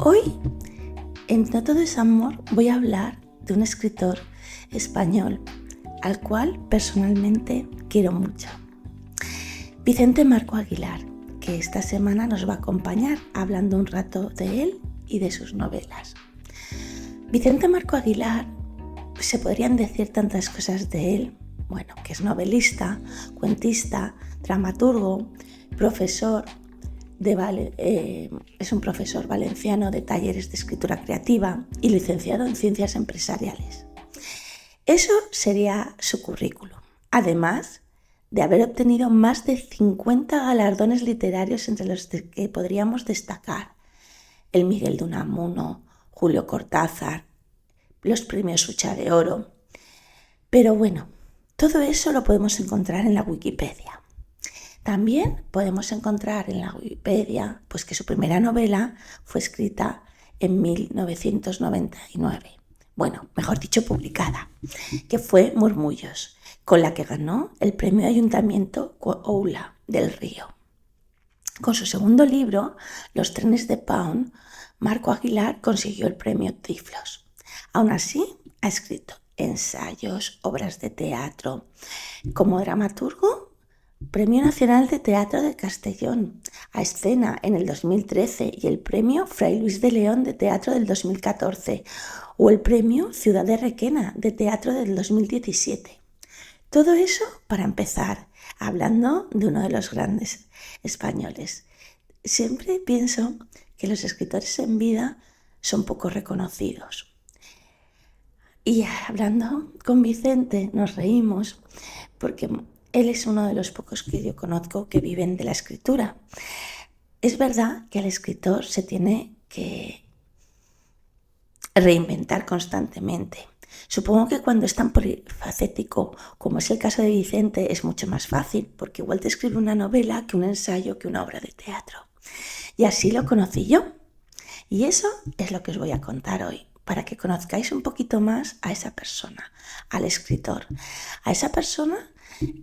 Hoy, en No todo es amor, voy a hablar de un escritor español al cual personalmente quiero mucho. Vicente Marco Aguilar, que esta semana nos va a acompañar hablando un rato de él y de sus novelas. Vicente Marco Aguilar, se podrían decir tantas cosas de él. Bueno, que es novelista, cuentista, dramaturgo, profesor, es un profesor valenciano de talleres de escritura creativa y licenciado en ciencias empresariales. Eso sería su currículum. Además de haber obtenido más de 50 galardones literarios entre los que podríamos destacar el Miguel de Unamuno, Julio Cortázar, los premios Hucha de Oro. Pero bueno, todo eso lo podemos encontrar en la Wikipedia. También podemos encontrar en la Wikipedia pues que su primera novela fue escrita en 1999. Bueno, mejor dicho, publicada, que fue Murmullos, con la que ganó el premio Ayuntamiento Oula del Río. Con su segundo libro, Los trenes de Pound, Marco Aguilar consiguió el premio Tiflos. Aún así, ha escrito ensayos, obras de teatro. Como dramaturgo, Premio Nacional de Teatro de Castellón a Escena en el 2013 y el Premio Fray Luis de León de Teatro del 2014 o el Premio Ciudad de Requena de Teatro del 2017. Todo eso para empezar, hablando de uno de los grandes españoles. Siempre pienso que los escritores en vida son poco reconocidos. Y hablando con Vicente nos reímos porque él es uno de los pocos que yo conozco que viven de la escritura. Es verdad que el escritor se tiene que reinventar constantemente. Supongo que cuando es tan polifacético como es el caso de Vicente es mucho más fácil, porque igual te escribe una novela que un ensayo que una obra de teatro. Y así lo conocí yo. Y eso es lo que os voy a contar hoy, para que conozcáis un poquito más a esa persona, al escritor, a esa persona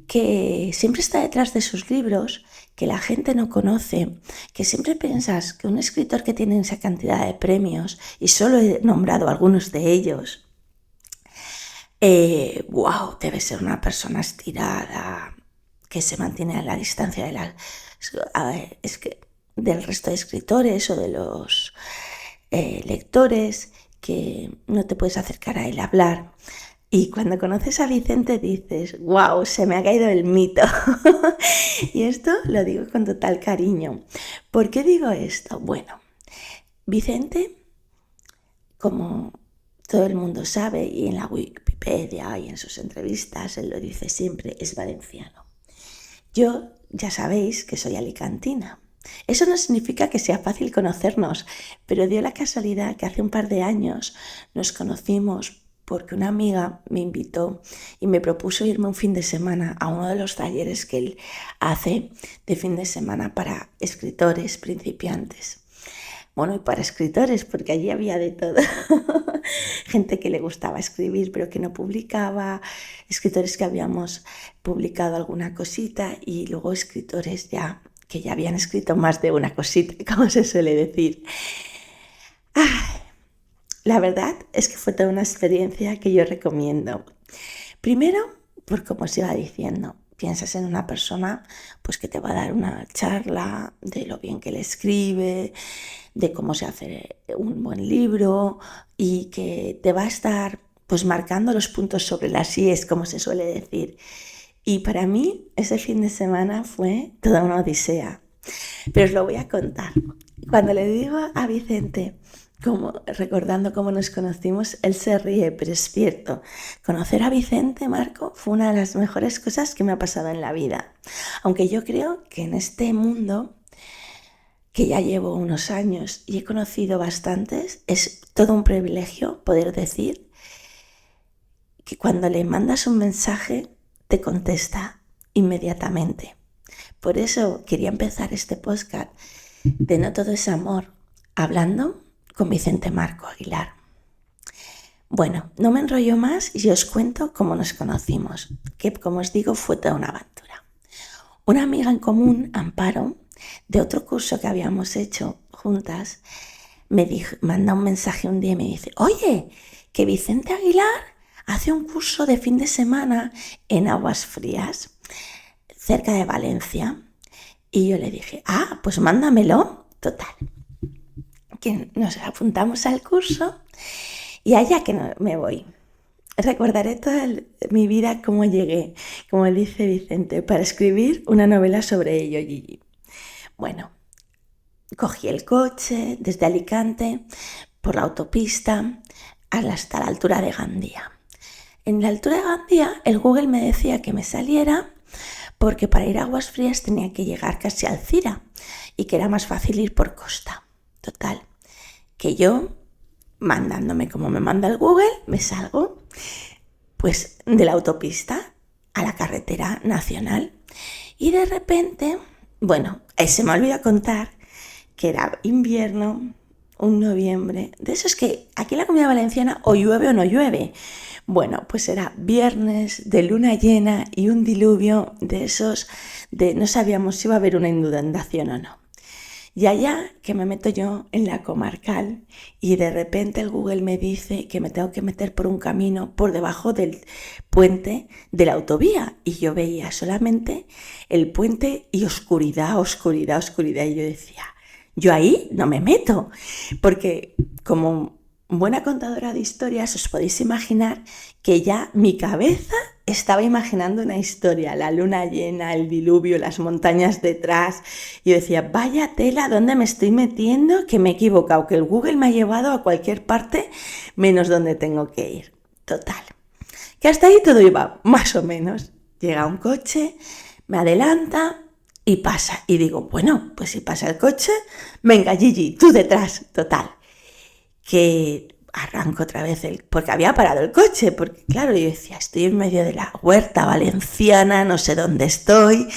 que siempre está detrás de sus libros, que la gente no conoce, que siempre piensas que un escritor que tiene esa cantidad de premios, y solo he nombrado algunos de ellos, debe ser una persona estirada, que se mantiene a la distancia del resto de escritores o de los lectores, que no te puedes acercar a él a hablar. Y cuando conoces a Vicente dices, ¡wow! Se me ha caído el mito. Y esto lo digo con total cariño. ¿Por qué digo esto? Bueno, Vicente, como todo el mundo sabe, y en la Wikipedia y en sus entrevistas, él lo dice siempre, es valenciano. Yo ya sabéis que soy alicantina. Eso no significa que sea fácil conocernos, pero dio la casualidad que hace un par de años nos conocimos porque una amiga me invitó y me propuso irme un fin de semana a uno de los talleres que él hace de fin de semana para escritores principiantes. Bueno, y para escritores, porque allí había de todo. Gente que le gustaba escribir pero que no publicaba, escritores que habíamos publicado alguna cosita y luego escritores que ya habían escrito más de una cosita, como se suele decir. La verdad es que fue toda una experiencia que yo recomiendo. Primero, por como os iba diciendo, piensas en una persona pues que te va a dar una charla de lo bien que le escribe, de cómo se hace un buen libro y que te va a estar pues marcando los puntos sobre las íes, como se suele decir. Y para mí ese fin de semana fue toda una odisea. Pero os lo voy a contar. Cuando le digo a Vicente, recordando cómo nos conocimos, él se ríe, pero es cierto. Conocer a Vicente Marco fue una de las mejores cosas que me ha pasado en la vida. Aunque yo creo que en este mundo, que ya llevo unos años y he conocido bastantes, es todo un privilegio poder decir que cuando le mandas un mensaje te contesta inmediatamente. Por eso quería empezar este podcast de No todo es amor, hablando con Vicente Marco Aguilar. Bueno, no me enrollo más y os cuento cómo nos conocimos, que como os digo fue toda una aventura. Una amiga en común, Amparo, de otro curso que habíamos hecho juntas, manda un mensaje un día y me dice, oye, que Vicente Aguilar hace un curso de fin de semana en Aguas Frías, cerca de Valencia. Y yo le dije, pues mándamelo. Total, que nos apuntamos al curso y allá que me voy. Recordaré toda mi vida cómo llegué, como dice Vicente, para escribir una novela sobre ello, Gigi. Bueno, cogí el coche desde Alicante por la autopista hasta la altura de Gandía. En la altura de Gandía el Google me decía que me saliera porque para ir a Aguas Frías tenía que llegar casi a Alcira y que era más fácil ir por costa. Total, que yo, mandándome como me manda el Google, me salgo pues de la autopista a la carretera nacional y de repente, se me olvidó contar que era invierno, un noviembre, de esos que aquí en la Comunidad Valenciana o llueve o no llueve. Bueno, pues era viernes de luna llena y un diluvio de esos de no sabíamos si iba a haber una inundación o no. Y allá que me meto yo en la comarcal y de repente el Google me dice que me tengo que meter por un camino por debajo del puente de la autovía y yo veía solamente el puente y oscuridad, oscuridad, oscuridad y yo decía, yo ahí no me meto, porque como buena contadora de historias os podéis imaginar que ya mi cabeza estaba imaginando una historia, la luna llena, el diluvio, las montañas detrás. Y yo decía, vaya tela, ¿dónde me estoy metiendo? Que me he equivocado, que el Google me ha llevado a cualquier parte menos donde tengo que ir. Total, que hasta ahí todo iba más o menos. Llega un coche, me adelanta y pasa. Y digo, bueno, pues si pasa el coche, venga Gigi, tú detrás. Total, que arranco otra vez porque había parado el coche, porque claro, yo decía, estoy en medio de la huerta valenciana, no sé dónde estoy,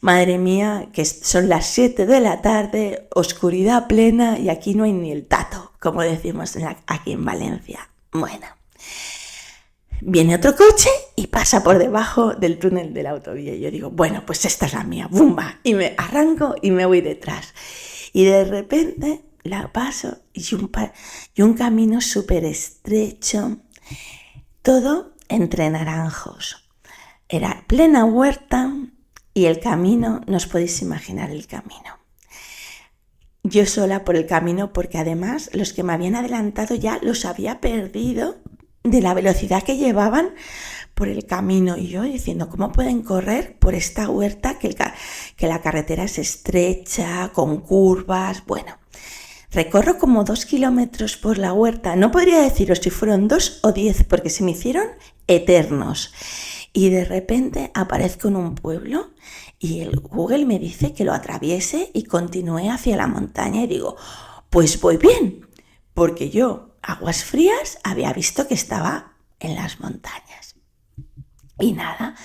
madre mía, que son las 7 de la tarde, oscuridad plena y aquí no hay ni el tato, como decimos aquí en Valencia. Bueno, viene otro coche y pasa por debajo del túnel de la autovía y yo digo, bueno, pues esta es la mía, ¡bumba! Y me arranco y me voy detrás y de repente la paso y un camino súper estrecho, todo entre naranjos. Era plena huerta y el camino, no os podéis imaginar el camino. Yo sola por el camino porque además los que me habían adelantado ya los había perdido de la velocidad que llevaban por el camino y yo diciendo, ¿cómo pueden correr por esta huerta que la carretera es estrecha, con curvas? Bueno, recorro como 2 kilómetros por la huerta. No podría deciros si fueron 2 o 10 porque se me hicieron eternos. Y de repente aparezco en un pueblo y el Google me dice que lo atraviese y continúe hacia la montaña. Y digo, pues voy bien, porque yo, Aguas Frías, había visto que estaba en las montañas. Y nada,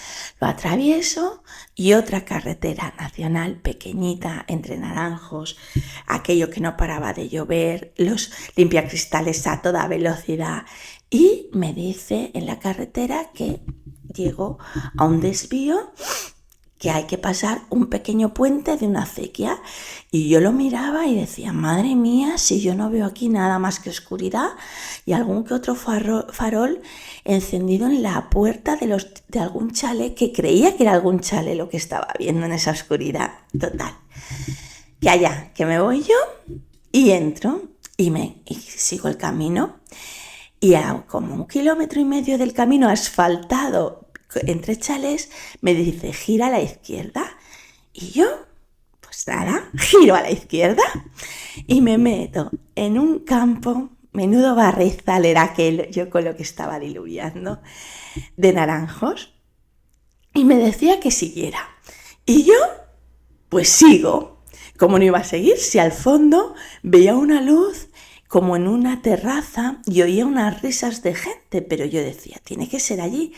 lo atravieso y otra carretera nacional pequeñita entre naranjos, aquello que no paraba de llover, los limpiacristales a toda velocidad y me dice en la carretera que llego a un desvío que hay que pasar un pequeño puente de una acequia y yo lo miraba y decía, madre mía, si yo no veo aquí nada más que oscuridad y algún que otro farol encendido en la puerta de algún chalet, que creía que era algún chalet lo que estaba viendo en esa oscuridad. Total, que allá, que me voy yo y entro y sigo el camino y a como 1,5 kilómetros del camino asfaltado entre chalés me dice, gira a la izquierda y yo, pues nada, giro a la izquierda y me meto en un campo, menudo barrizal era aquel, yo con lo que estaba diluviando, de naranjos y me decía que siguiera y yo pues sigo, como no iba a seguir si al fondo veía una luz como en una terraza y oía unas risas de gente, pero yo decía, tiene que ser allí.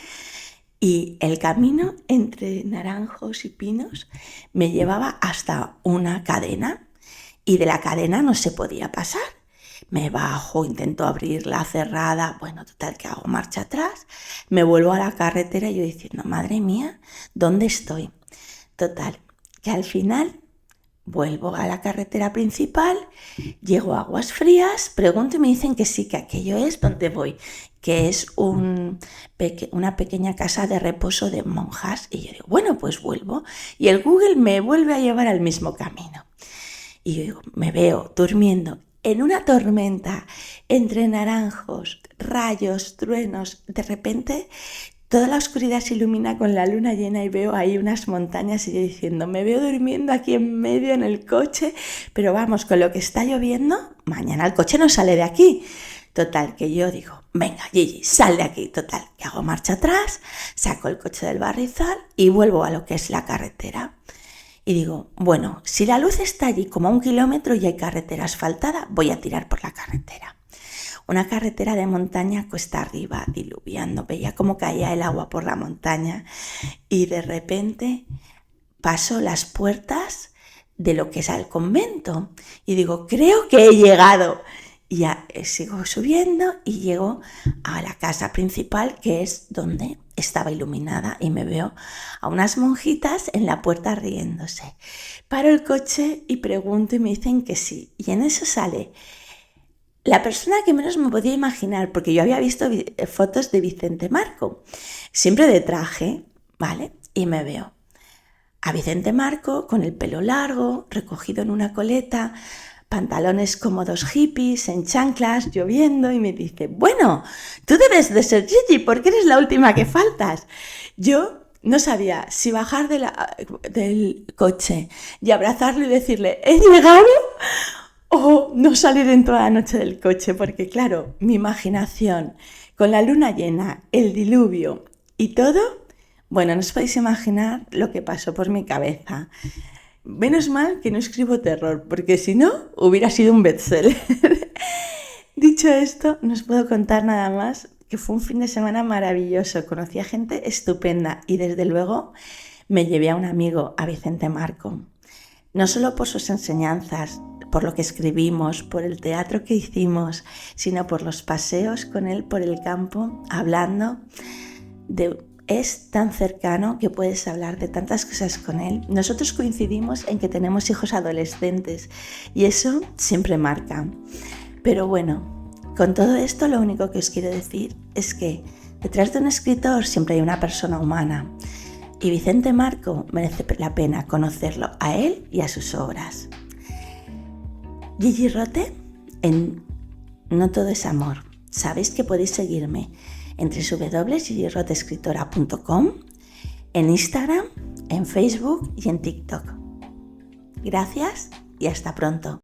Y el camino entre naranjos y pinos me llevaba hasta una cadena y de la cadena no se podía pasar. Me bajo, intento abrirla cerrada, bueno, total que hago marcha atrás, me vuelvo a la carretera y yo diciendo, madre mía, ¿dónde estoy? Total, que al final vuelvo a la carretera principal, llego a Aguas Frías, pregunto y me dicen que sí, que aquello es donde voy, que es una pequeña casa de reposo de monjas. Y yo digo, bueno, pues vuelvo. Y el Google me vuelve a llevar al mismo camino. Y yo digo, me veo durmiendo en una tormenta, entre naranjos, rayos, truenos. De repente toda la oscuridad se ilumina con la luna llena y veo ahí unas montañas y yo diciendo, me veo durmiendo aquí en medio en el coche, pero vamos, con lo que está lloviendo, mañana el coche no sale de aquí. Total, que yo digo, venga Gigi, sal de aquí. Total, que hago marcha atrás, saco el coche del barrizal y vuelvo a lo que es la carretera. Y digo, bueno, si la luz está allí como a 1 kilómetro y hay carretera asfaltada, voy a tirar por la carretera. Una carretera de montaña cuesta arriba, diluviando, veía cómo caía el agua por la montaña y de repente paso las puertas de lo que es el convento y digo, creo que he llegado. Y ya sigo subiendo y llego a la casa principal, que es donde estaba iluminada, y me veo a unas monjitas en la puerta riéndose. Paro el coche y pregunto y me dicen que sí. Y en eso sale la persona que menos me podía imaginar, porque yo había visto fotos de Vicente Marco, siempre de traje, ¿vale? Y me veo a Vicente Marco con el pelo largo, recogido en una coleta, pantalones cómodos hippies, en chanclas, lloviendo, y me dice, bueno, tú debes de ser Gigi porque eres la última que faltas. Yo no sabía si bajar del coche y abrazarlo y decirle, ¿he llegado? O no salir en toda la noche del coche, porque claro, mi imaginación, con la luna llena, el diluvio y todo, bueno, no os podéis imaginar lo que pasó por mi cabeza. Menos mal que no escribo terror, porque si no, hubiera sido un bestseller. Dicho esto, no os puedo contar nada más, que fue un fin de semana maravilloso. Conocí a gente estupenda y desde luego me llevé a un amigo, a Vicente Marco. No solo por sus enseñanzas, por lo que escribimos, por el teatro que hicimos, sino por los paseos con él por el campo, hablando es tan cercano que puedes hablar de tantas cosas con él. Nosotros coincidimos en que tenemos hijos adolescentes y eso siempre marca. Pero bueno, con todo esto lo único que os quiero decir es que detrás de un escritor siempre hay una persona humana. Y Vicente Marco merece la pena conocerlo a él y a sus obras. Gigi Rote en No todo es amor. Sabéis que podéis seguirme en www.gigirotescritora.com, en Instagram, en Facebook y en TikTok. Gracias y hasta pronto.